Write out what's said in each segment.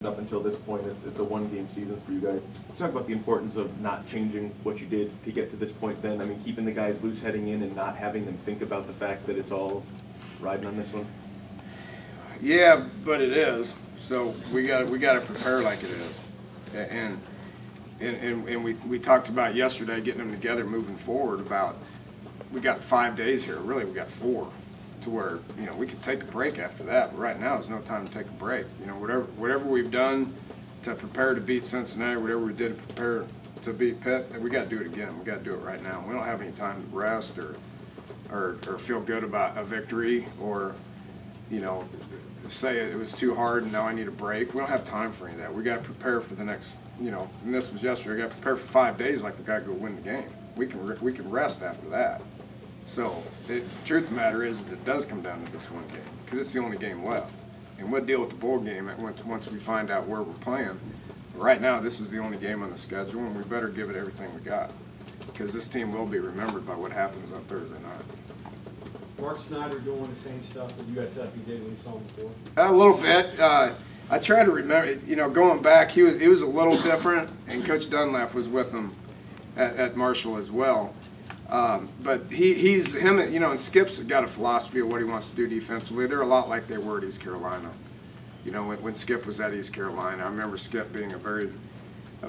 Up until this point, it's a one-game season for you guys. Talk about the importance of not changing what you did to get to this point then. I mean, keeping the guys loose heading in and not having them think about the fact that it's all riding on this one. Yeah, but it is. So we got to prepare like it is. And we talked about yesterday getting them together moving forward about we got 5 days here. Really, we got 4. To where, you know, we could take a break after that, but right now there's no time to take a break. You know, whatever we've done to prepare to beat Cincinnati, whatever we did to prepare to beat Pitt, we got to do it again. We got to do it right now. We don't have any time to rest or feel good about a victory or, you know, say it was too hard and now I need a break. We don't have time for any of that. We got to prepare for the next, you know, and this was yesterday. We got to prepare for 5 days like we got to go win the game. We can rest after that. So the truth of the matter is it does come down to this one game because it's the only game left. And we'll deal with the bowl game once we find out where we're playing. But right now, this is the only game on the schedule, and we better give it everything we got because this team will be remembered by what happens on Thursday night. Mark Snyder doing the same stuff that USF did when you saw him before? A little bit. I try to remember, you know, going back, he was a little different, and Coach Dunlap was with him at Marshall as well. But he's him, you know, and Skip's got a philosophy of what he wants to do defensively. They're a lot like they were at East Carolina. You know, when Skip was at East Carolina, I remember Skip being a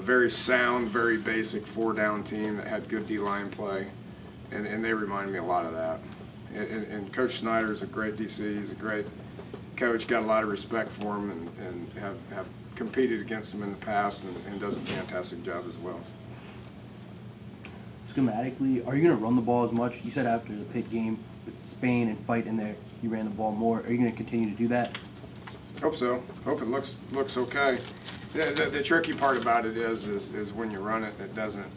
very sound, very basic 4-down team that had good D-line play, and they remind me a lot of that. And Coach Snyder is a great DC. He's a great coach. Got a lot of respect for him, and have competed against him in the past, and does a fantastic job as well. Schematically, are you going to run the ball as much? You said after the Pitt game with Spain and Fight in there, you ran the ball more. Are you going to continue to do that? Hope so. Hope it looks okay. The tricky part about it is when you run it, it doesn't.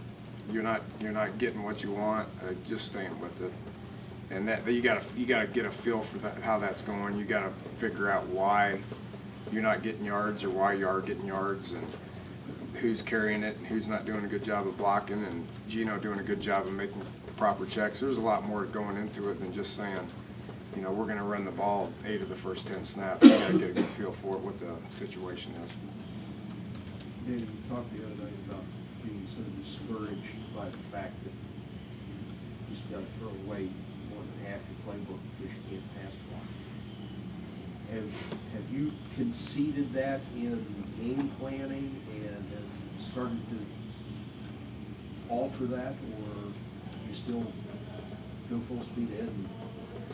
You're not getting what you want. Just staying with it, and that you got to get a feel for how that's going. You got to figure out why you're not getting yards or why you are getting yards, and who's carrying it and who's not doing a good job of blocking, and Gino doing a good job of making proper checks. There's a lot more going into it than just saying, you know, we're going to run the ball 8 of the first 10 snaps. You got to get a good feel for what the situation is. David, you talked the other night about being so discouraged by the fact that you just got to throw away more than half your playbook because you can't pass block. Have you conceded that in game planning and have started to alter that, or you still go full speed ahead and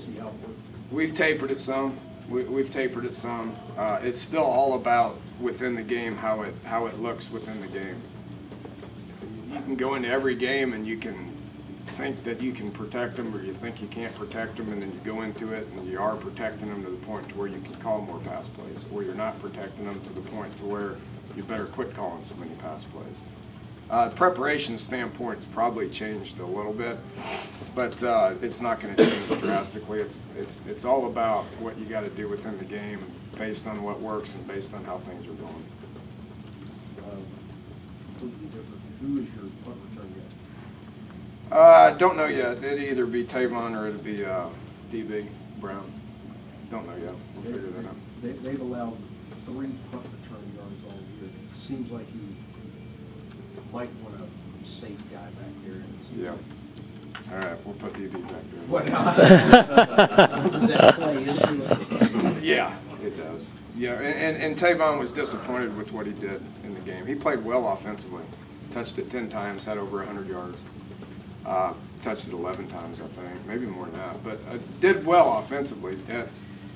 see how it works? We've tapered it some. We've tapered it some. It's still all about within the game, how it looks within the game. You can go into every game and you can think that you can protect them, or you think you can't protect them, and then you go into it and you are protecting them to the point to where you can call more pass plays, or you're not protecting them to the point to where you better quit calling so many pass plays. Preparation standpoint's probably changed a little bit, but it's not going to change drastically. It's all about what you got to do within the game, based on what works and based on how things are going. Completely different. Who is your punt return guy? Don't know yet. It'd either be Tavon or it'd be DB Brown. Don't know yet. We'll figure that out. They've allowed 3 punt return yards all year. It seems like you might want a safe guy back there. Yeah. All right, we'll put DB back there. What? Does that play into it? Yeah, it does. Yeah, and Tavon was disappointed with what he did in the game. He played well offensively. Touched it 10 times, had over 100 yards. Touched it 11 times, I think, maybe more than that. But did well offensively.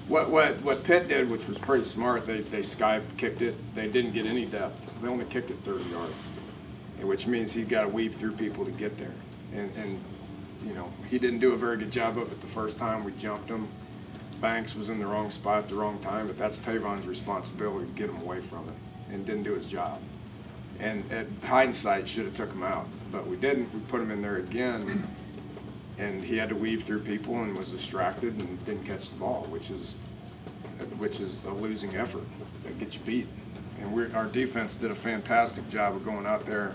What Pitt did, which was pretty smart, they sky kicked it. They didn't get any depth. They only kicked it 30 yards, which means he's got to weave through people to get there. And you know, he didn't do a very good job of it the first time. We jumped him. Banks was in the wrong spot at the wrong time, but that's Tavon's responsibility to get him away from it, and didn't do his job. And at hindsight, should have took him out, but we didn't. We put him in there again, and he had to weave through people and was distracted and didn't catch the ball, which is a losing effort that gets you beat. And our defense did a fantastic job of going out there,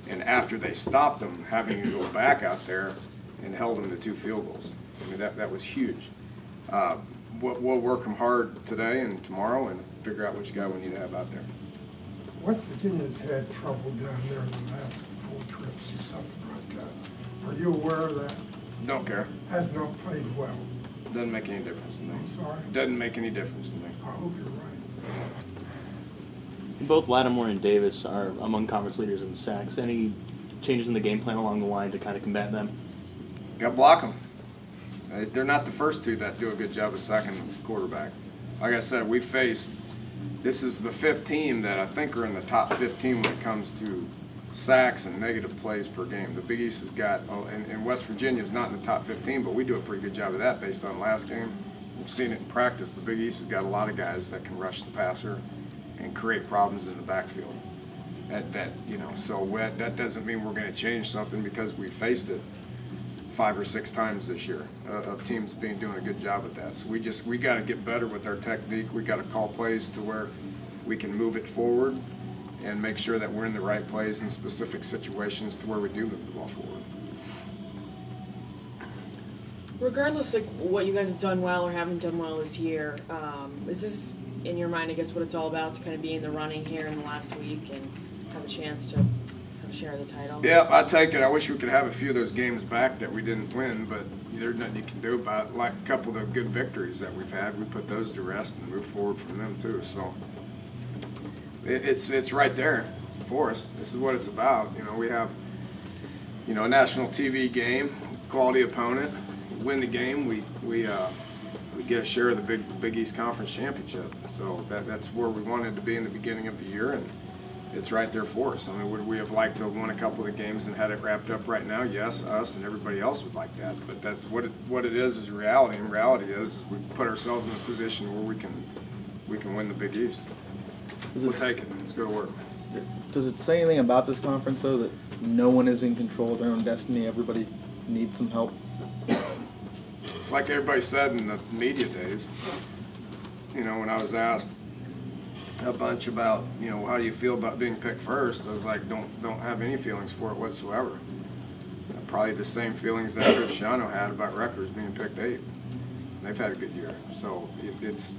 and after they stopped them, having to go back out there and held them to 2 field goals. I mean, that was huge. we'll work them hard today and tomorrow and figure out which guy we need to have out there. West Virginia's had trouble down there in the last 4 trips or something like that. Are you aware of that? Don't care. Has not played well. Doesn't make any difference to me. I'm sorry. Doesn't make any difference to me. I hope you're right. Both Lattimore and Davis are among conference leaders in sacks. Any changes in the game plan along the line to kind of combat them? Got to block them. They're not the first two that do a good job of sacking the quarterback. Like I said, we faced, this is the 5th team that I think are in the top 15 when it comes to sacks and negative plays per game. The Big East has got, and West Virginia is not in the top 15, but we do a pretty good job of that based on last game. We've seen it in practice. The Big East has got a lot of guys that can rush the passer and create problems in the backfield. So that doesn't mean we're going to change something because we faced it 5 or 6 times this year of teams doing a good job at that. So we got to get better with our technique. We got to call plays to where we can move it forward and make sure that we're in the right place in specific situations to where we do move the ball forward. Regardless of what you guys have done well or haven't done well this year, is this, in your mind, I guess, what it's all about, to kind of be in the running here in the last week and have a chance to kind of share the title? Yeah, I take it. I wish we could have a few of those games back that we didn't win, but there's nothing you can do about it. Like a couple of the good victories that we've had, we put those to rest and move forward from them too. So it's right there for us. This is what it's about. We have, a national TV game, quality opponent. We win the game, we get a share of the Big East Conference Championship. So that's where we wanted to be in the beginning of the year, and it's right there for us. I mean, would we have liked to have won a couple of the games and had it wrapped up right now? Yes, us and everybody else would like that. But that's what it is reality. And reality is we put ourselves in a position where we can win the Big East. We'll take it. Let's go to work. Does it say anything about this conference, though, that no one is in control of their own destiny? Everybody needs some help? It's like everybody said in the media days. When I was asked a bunch about, how do you feel about being picked first, I was like, don't have any feelings for it whatsoever. Probably the same feelings that Chris Shano had about Rutgers being picked 8th. They've had a good year. So it's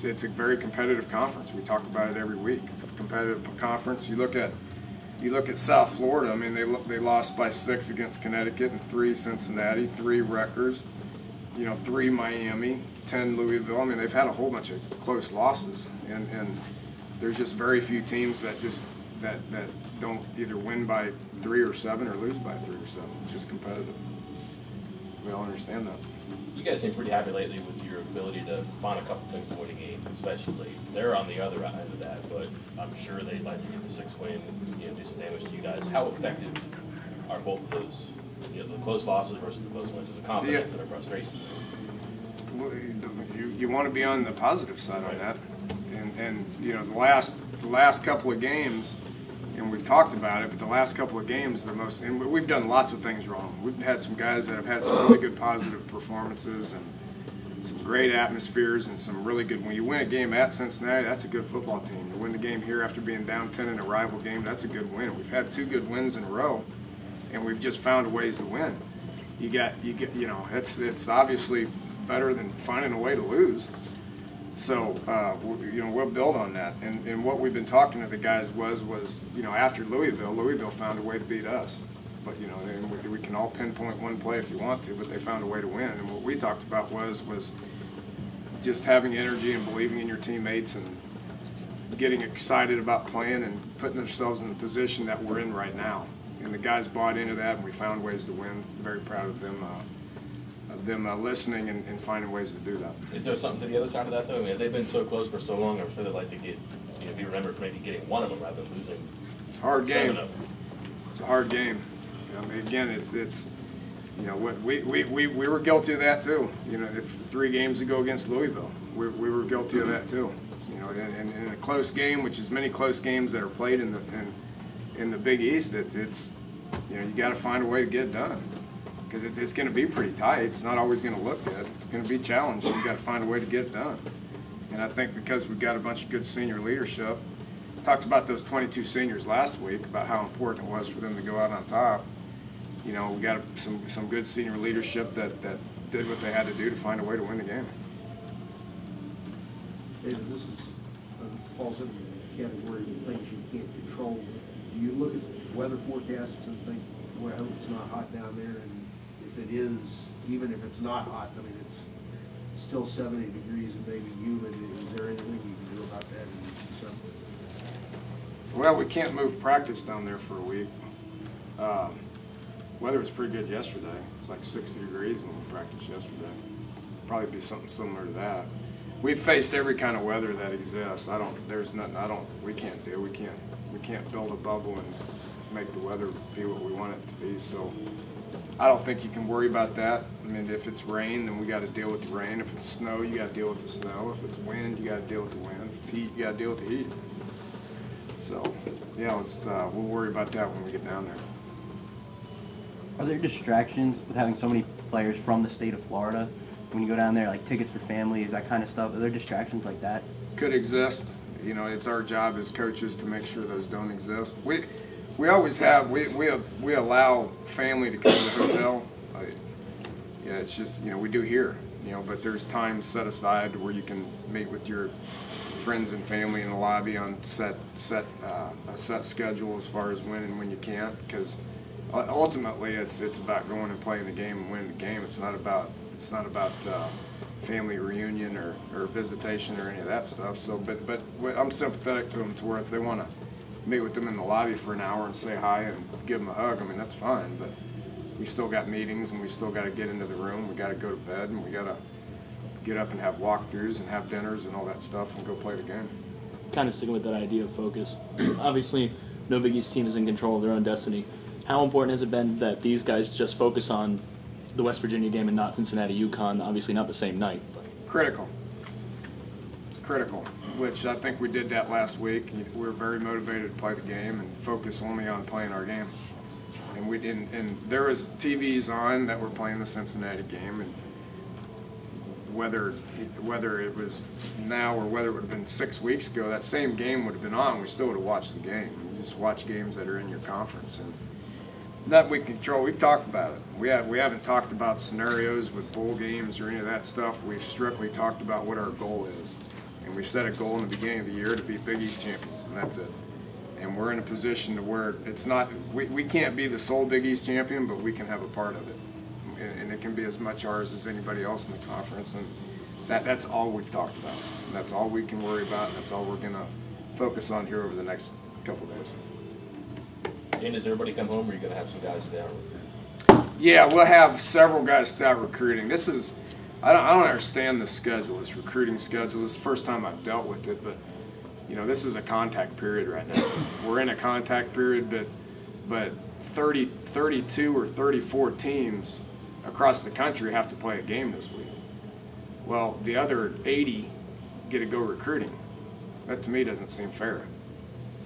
a very competitive conference. We talk about it every week. It's a competitive conference. You look at South Florida. I mean, they lost by 6 against Connecticut and 3 Cincinnati, 3 Rutgers, 3 Miami, 10 Louisville. I mean, they've had a whole bunch of close losses, and there's just very few teams that don't either win by 3 or 7 or lose by 3 or 7. It's just competitive. We all understand that. You guys seem pretty happy lately with your ability to find a couple things to win a game, especially. They're on the other end of that, but I'm sure they'd like to get the 6th win, do some damage to you guys. How effective are both of those, the close losses versus the close wins? There's a confidence and a frustration. You want to be on the positive side on that, and the last couple of games, and we've talked about it, but the last couple of games, and we've done lots of things wrong. We've had some guys that have had some really good positive performances and some great atmospheres and some really good. When you win a game at Cincinnati, that's a good football team. You win the game here after being down 10 in a rival game, that's a good win. We've had 2 good wins in a row, and we've just found ways to win. It's obviously better than finding a way to lose. So, we'll build on that. And what we've been talking to the guys was after Louisville found a way to beat us. But, and we can all pinpoint one play if you want to, but they found a way to win. And what we talked about was just having energy and believing in your teammates and getting excited about playing and putting ourselves in the position that we're in right now. And the guys bought into that, and we found ways to win. Very proud of them. Listening and finding ways to do that. Is there something to the other side of that, though? I mean, they've been so close for so long. I'm sure they'd like to be remembered for maybe getting one of them rather than losing. It's a hard game. 7 of them. It's a hard game. Again, it's what we were guilty of that too. If 3 games ago against Louisville, we were guilty of that too. In a close game, which is many close games that are played in the Big East, it's you got to find a way to get it done. Because it's going to be pretty tight. It's not always going to look good. It's going to be challenging. You've got to find a way to get it done. And I think because we've got a bunch of good senior leadership, talked about those 22 seniors last week, about how important it was for them to go out on top. We got some good senior leadership that did what they had to do to find a way to win the game. David, this is, falls into the category of things you can't control. Do you look at weather forecasts and think, boy, I hope it's not hot down there, and if it is, even if it's not hot, I mean, it's still 70 degrees and maybe humid, is there anything you can do about that in December? Well, we can't move practice down there for a week. Weather was pretty good yesterday. It's like 60 degrees when we practiced yesterday. Probably be something similar to that. We've faced every kind of weather that exists. There's nothing, we can't do. We can't build a bubble and make the weather be what we want it to be. So I don't think you can worry about that. I mean, if it's rain, then we got to deal with the rain. If it's snow, you got to deal with the snow. If it's wind, you got to deal with the wind. If it's heat, you got to deal with the heat. So, yeah, we'll worry about that when we get down there. Are there distractions with having so many players from the state of Florida? When you go down there, like tickets for families, that kind of stuff, are there distractions like that? Could exist. You know, it's our job as coaches to make sure those don't exist. We always have, we allow family to come to the hotel. Yeah, it's just, you know, we do here, you know, but there's times set aside where you can meet with your friends and family in the lobby on a set schedule as far as when and when you can't, because ultimately it's about going and playing the game and winning the game. It's not about family reunion or visitation or any of that stuff. So, but I'm sympathetic to them to where if they want to meet with them in the lobby for an hour and say hi and give them a hug, I mean, that's fine. But we still got meetings and we still got to get into the room. We got to go to bed and we got to get up and have walkthroughs and have dinners and all that stuff and go play the game. Kind of sticking with that idea of focus. Obviously, no Big East team is in control of their own destiny. How important has it been that these guys just focus on the West Virginia game and not Cincinnati, UConn? Obviously not the same night. But. Critical. It's critical, which I think we did that last week. We were very motivated to play the game and focus only on playing our game. And there was TVs on that were playing the Cincinnati game, and whether it was now or whether it would have been 6 weeks ago, that same game would have been on. We still would have watched the game. You just watch games that are in your conference, and that we control. We've talked about it. We haven't talked about scenarios with bowl games or any of that stuff. We've strictly talked about what our goal is, and we set a goal in the beginning of the year to be Big East champions, and that's it. And we're in a position to where it's not, we can't be the sole Big East champion, but we can have a part of it. And it can be as much ours as anybody else in the conference. And that's all we've talked about. And that's all we can worry about, and that's all we're going to focus on here over the next couple of days. And does everybody come home, or are you going to have some guys stay out? Yeah, we'll have several guys start recruiting. This is, I don't understand this schedule, this recruiting schedule. This is the first time I've dealt with it, but you know, this is a contact period right now. We're in a contact period, but 32 or 34 teams across the country have to play a game this week. Well, the other 80 get to go recruiting. That to me doesn't seem fair.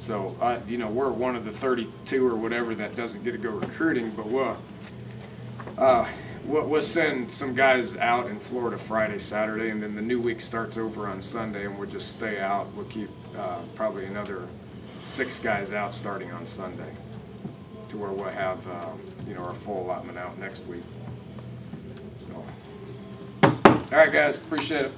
So, you know, we're one of the 32 or whatever that doesn't get to go recruiting, but we'll send some guys out in Florida Friday, Saturday, and then the new week starts over on Sunday, and we'll just stay out. We'll keep probably another 6 guys out starting on Sunday, to where we'll have you know, our full allotment out next week. So, all right, guys, appreciate it.